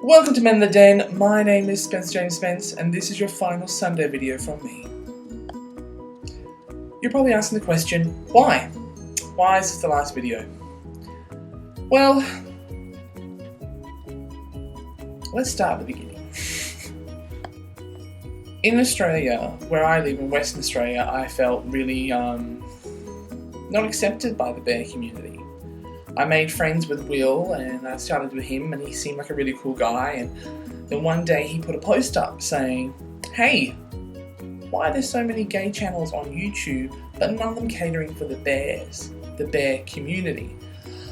Welcome to Men in the Den. My name is Spencer James Spence, and this is your final Sunday video from me. You're probably asking the question, why? Why is this the last video? Well, let's start at the beginning. In Australia, where I live in Western Australia, I felt really not accepted by the bear community. I made friends with Will and I started with him and he seemed like a really cool guy, and then one day he put a post up saying, "Hey, why are there so many gay channels on YouTube but none of them catering for the bears, the bear community?"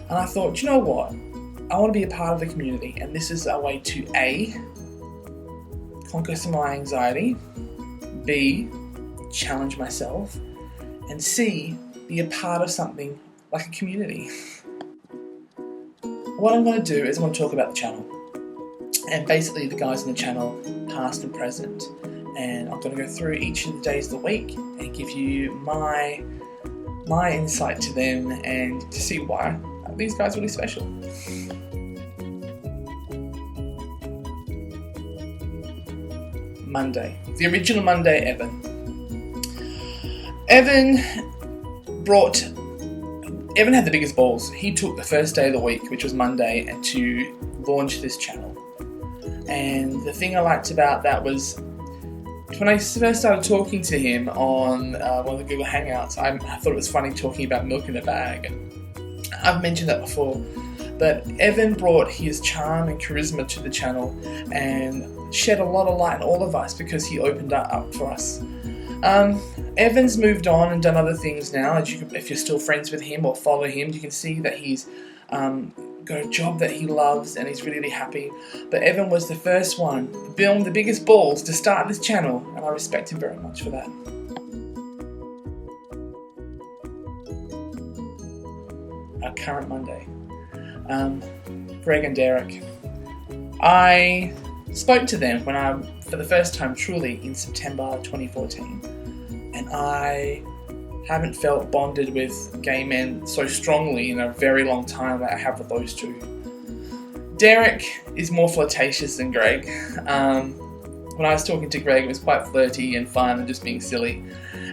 And I thought, you know what, I want to be a part of the community, and this is a way to A, conquer some of my anxiety, B, challenge myself, and C, be a part of something like a community. What I'm going to do is I'm going to talk about the channel, and basically the guys in the channel, past and present, and I'm going to go through each of the days of the week and give you my insight to them and to see why these guys are really special. Monday, the original Monday, Evan had the biggest balls. He took the first day of the week, which was Monday, and to launch this channel. And the thing I liked about that was when I first started talking to him on one of the Google Hangouts, I thought it was funny talking about milk in a bag. And I've mentioned that before, but Evan brought his charm and charisma to the channel and shed a lot of light on all of us because he opened that up for us. Evan's moved on and done other things now. If you're still friends with him or follow him, you can see that he's got a job that he loves and he's really happy. But Evan was the first one, the biggest balls to start this channel, and I respect him very much for that. Our current Monday. Greg and Derek. I spoke to them for the first time truly in September 2014. And I haven't felt bonded with gay men so strongly in a very long time that I have with those two. Derek is more flirtatious than Greg. When I was talking to Greg, it was quite flirty and fun and just being silly.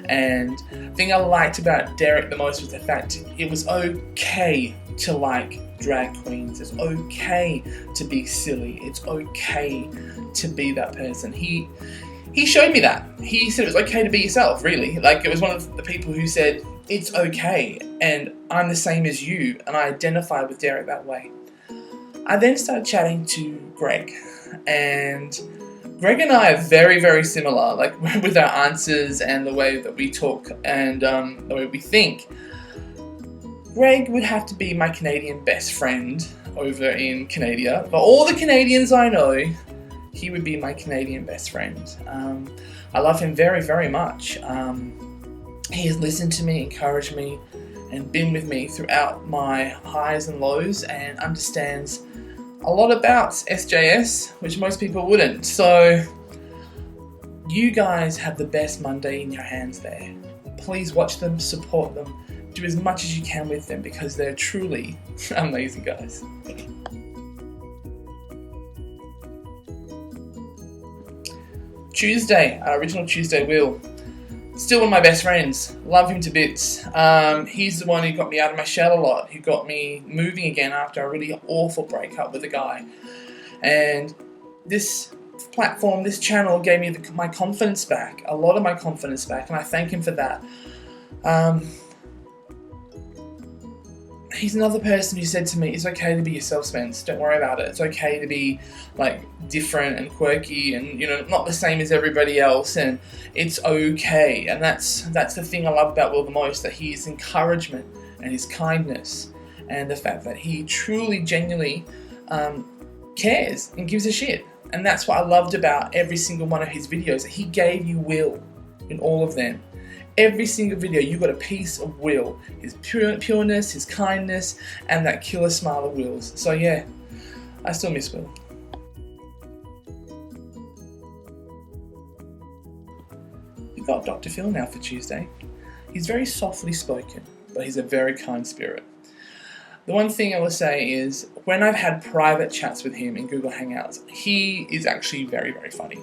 And the thing I liked about Derek the most was the fact it was okay to like drag queens. It's okay to be silly. It's okay to be that person. He showed me that. He said it was okay to be yourself, really. Like, it was one of the people who said, it's okay, and I'm the same as you, and I identify with Derek that way. I then started chatting to Greg, and Greg and I are very, very similar, like, with our answers and the way that we talk and the way we think. Greg would have to be my Canadian best friend over in Canada. For all the Canadians I know, he would be my Canadian best friend. I love him very, very much. He has listened to me, encouraged me, and been with me throughout my highs and lows, and understands a lot about SJS, which most people wouldn't. So, you guys have the best Monday in your hands there. Please watch them, support them, do as much as you can with them, because they're truly amazing guys. Tuesday, our original Tuesday Will. Still one of my best friends. Love him to bits. He's the one who got me out of my shell a lot, who got me moving again after a really awful breakup with a guy. And this platform, this channel gave me my confidence back, a lot of my confidence back, and I thank him for that. He's another person who said to me, it's okay to be yourself, Spence. Don't worry about it. It's okay to be like different and quirky and, you know, not the same as everybody else, and it's okay. And that's the thing I love about Will the most, that his encouragement and his kindness and the fact that he truly, genuinely cares and gives a shit. And that's what I loved about every single one of his videos, that he gave you Will in all of them. Every single video, you got a piece of Will. His pureness, his kindness, and that killer smile of Will's. So yeah, I still miss Will. We got Dr. Phil now for Tuesday. He's very softly spoken, but he's a very kind spirit. The one thing I will say is, when I've had private chats with him in Google Hangouts, he is actually very, very funny.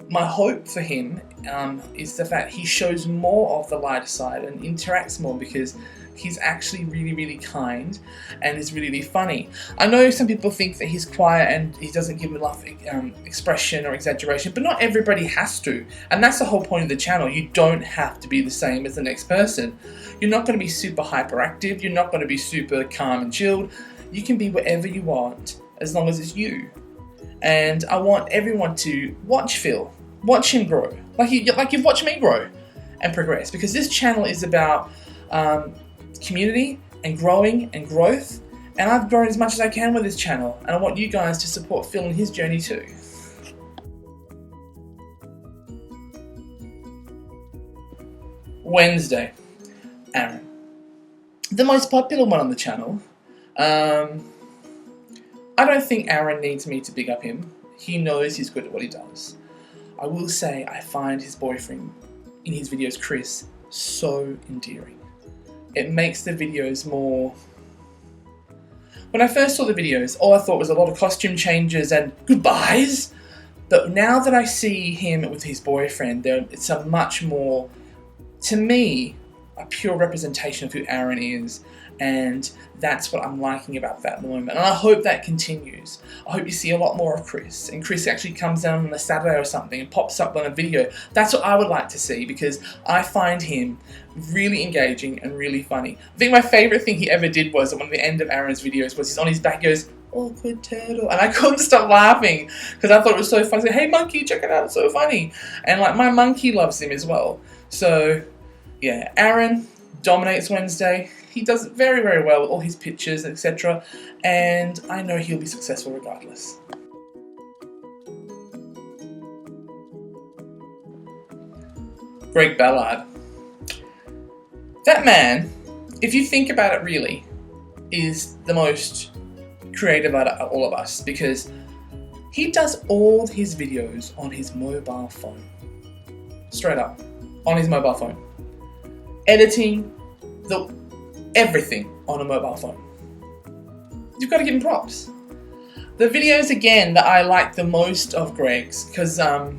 My hope for him is the fact he shows more of the lighter side and interacts more, because he's actually really, really kind and is really, really funny. I know some people think that he's quiet and he doesn't give enough expression or exaggeration, but not everybody has to. And that's the whole point of the channel. You don't have to be the same as the next person. You're not going to be super hyperactive. You're not going to be super calm and chilled. You can be whatever you want as long as it's you. And I want everyone to watch Phil. Watch him grow. Like you've watched me grow and progress. Because this channel is about community and growing and growth, and I've grown as much as I can with this channel, and I want you guys to support Phil in his journey too. Wednesday, Aaron, the most popular one on the channel. I don't think Aaron needs me to big up him. He knows he's good at what he does. I will say I find his boyfriend in his videos, Chris, so endearing. It makes the videos more... When I first saw the videos, all I thought was a lot of costume changes and goodbyes. But now that I see him with his boyfriend, it's a much more, to me, a pure representation of who Aaron is. And that's what I'm liking about that at the moment. And I hope that continues. I hope you see a lot more of Chris. And Chris actually comes down on a Saturday or something and pops up on a video. That's what I would like to see, because I find him really engaging and really funny. I think my favourite thing he ever did was, at one of the end of Aaron's videos, was he's on his back, he goes, "Awkward turtle." And I couldn't stop laughing because I thought it was so funny. I said, "Hey monkey, check it out, it's so funny." And like, my monkey loves him as well. So yeah, Aaron dominates Wednesday. He does it very, very well with all his pictures, etc. And I know he'll be successful regardless. Greg Ballard. That man, if you think about it really, is the most creative out of all of us, because he does all his videos on his mobile phone. Straight up. On his mobile phone. Editing, everything on a mobile phone. You've got to give him props. The videos, again, that I like the most of Greg's, because I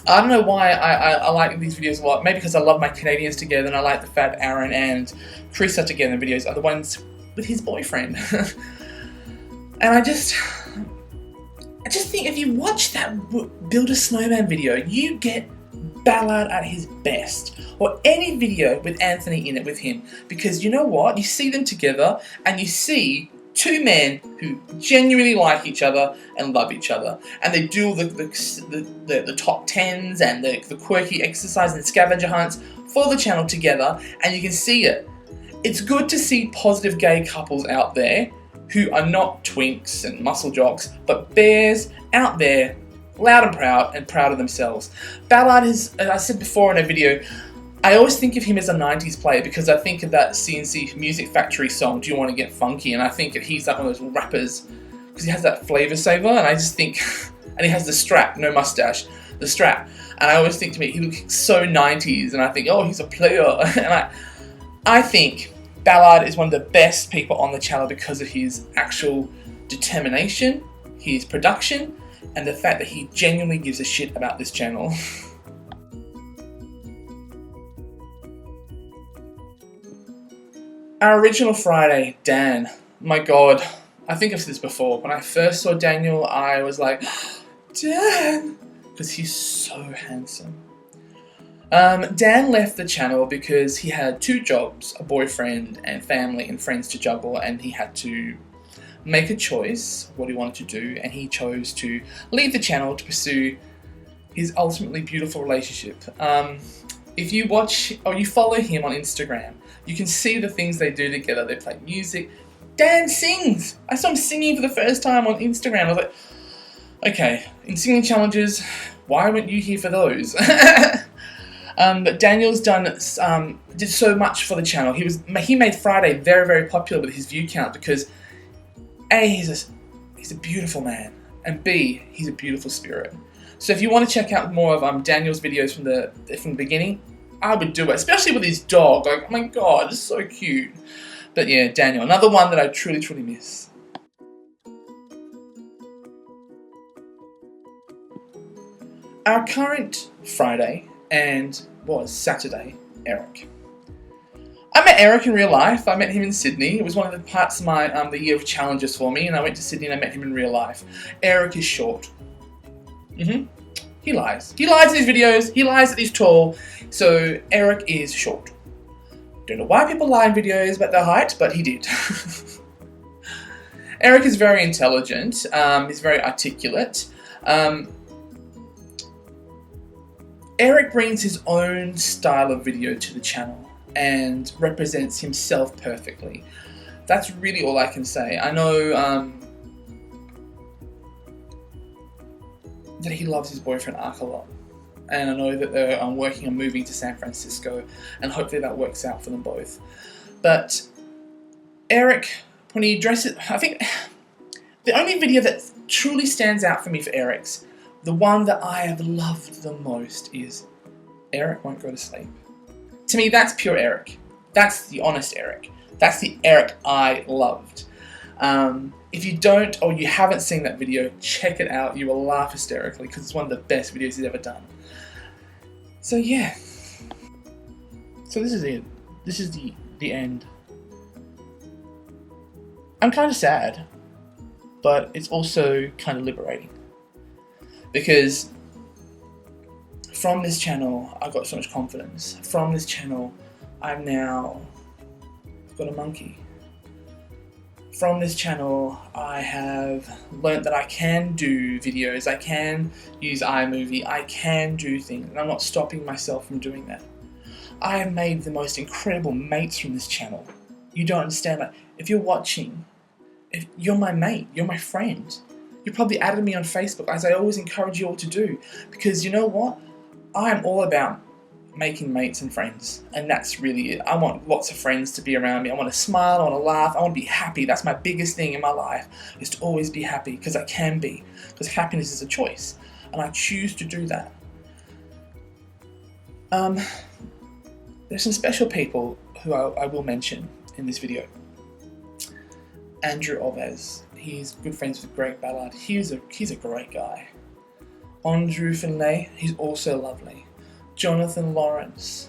don't know why I like these videos a lot. Maybe because I love my Canadians together, and I like the fact Aaron and Chris are together in videos, are the ones with his boyfriend. And I just think if you watch that Build a Snowman video, you get Ballard at his best, or any video with Anthony in it with him, because you know what, you see them together and you see two men who genuinely like each other and love each other, and they do the top 10s and the quirky exercise and scavenger hunts for the channel together, and you can see it. It's good to see positive gay couples out there who are not twinks and muscle jocks, but bears out there, loud and proud of themselves. Ballard is, as I said before in a video, I always think of him as a 90s player, because I think of that CNC Music Factory song, "Do You Want to Get Funky?" And I think that he's like one of those rappers, because he has that flavor saver, and I just think, and he has the strap, no mustache, the strap. And I always think to me, he looks so 90s, and I think, oh, he's a player. And I think Ballard is one of the best people on the channel because of his actual determination, his production, and the fact that he genuinely gives a shit about this channel. Our original Friday, Dan. My God, I think I've said this before. When I first saw Daniel, I was like, Dan, because he's so handsome. Dan left the channel because he had two jobs, a boyfriend and family and friends to juggle, and he had to make a choice what he wanted to do, and he chose to leave the channel to pursue his ultimately beautiful relationship. If you watch or you follow him on Instagram, you can see the things they do together. They play music. Dan sings! I saw him singing for the first time on Instagram. I was like, okay, in singing challenges, why weren't you here for those? But Daniel's did so much for the channel. He made Friday very, very popular with his view count, because A, he's a beautiful man, and B, he's a beautiful spirit. So if you want to check out more of Daniel's videos from the beginning, I would do it, especially with his dog. Like, oh my God, it's so cute. But yeah, Daniel, another one that I truly, truly miss. Our current Friday and Saturday, Eric. I met Eric in real life. I met him in Sydney. It was one of the parts of my the year of challenges for me, and I went to Sydney and I met him in real life. Eric is short. He lies. He lies in his videos. He lies that he's tall. So Eric is short. Don't know why people lie in videos about their height, but he did. Eric is very intelligent. He's very articulate. Eric brings his own style of video to the channel and represents himself perfectly. That's really all I can say. I know that he loves his boyfriend Ark a lot, and I know that they're working on moving to San Francisco, and hopefully that works out for them both. But Eric, when he dresses, I think the only video that truly stands out for me for Eric's, the one that I have loved the most, is Eric won't go to sleep. To me, that's pure Eric. That's the honest Eric. That's the Eric I loved. If you don't, or you haven't seen that video, check it out. You will laugh hysterically because it's one of the best videos he's ever done. So yeah. So this is it. This is the end. I'm kind of sad, but it's also kind of liberating. Because from this channel, I got so much confidence. From this channel, I've got a monkey. From this channel, I have learnt that I can do videos, I can use iMovie, I can do things, and I'm not stopping myself from doing that. I have made the most incredible mates from this channel. You don't understand that. If you're watching, if you're my mate, you're my friend. You probably added me on Facebook, as I always encourage you all to do, because you know what? I'm all about making mates and friends, and that's really it. I want lots of friends to be around me. I want to smile, I want to laugh, I want to be happy. That's my biggest thing in my life, is to always be happy, because I can be, because happiness is a choice, and I choose to do that. There's some special people who I will mention in this video. Andrew Alves, he's good friends with Greg Ballard. He's a great guy. Andrew Finlay, he's also lovely. Jonathan Lawrence,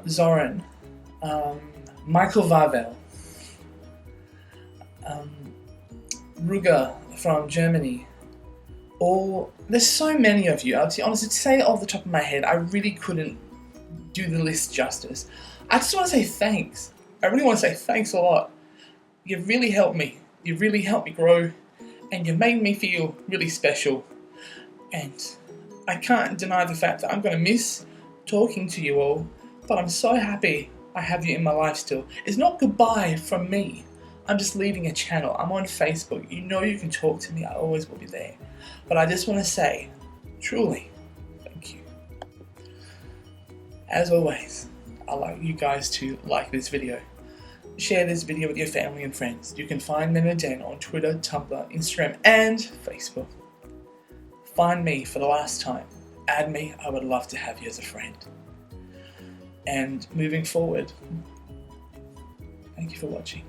Zoran, Michael Varvel, Ruger from Germany. There's so many of you. I'll be honest, to say it off the top of my head, I really couldn't do the list justice. I just want to say thanks. I really want to say thanks a lot. You've really helped me. You've really helped me grow, and you made me feel really special. And I can't deny the fact that I'm going to miss talking to you all, but I'm so happy I have you in my life still. It's not goodbye from me. I'm just leaving a channel. I'm on Facebook. You know you can talk to me. I always will be there. But I just want to say, truly, thank you. As always, I'd like you guys to like this video. Share this video with your family and friends. You can find Memo Dan on Twitter, Tumblr, Instagram, and Facebook. Find me for the last time. Add me. I would love to have you as a friend. And moving forward, thank you for watching.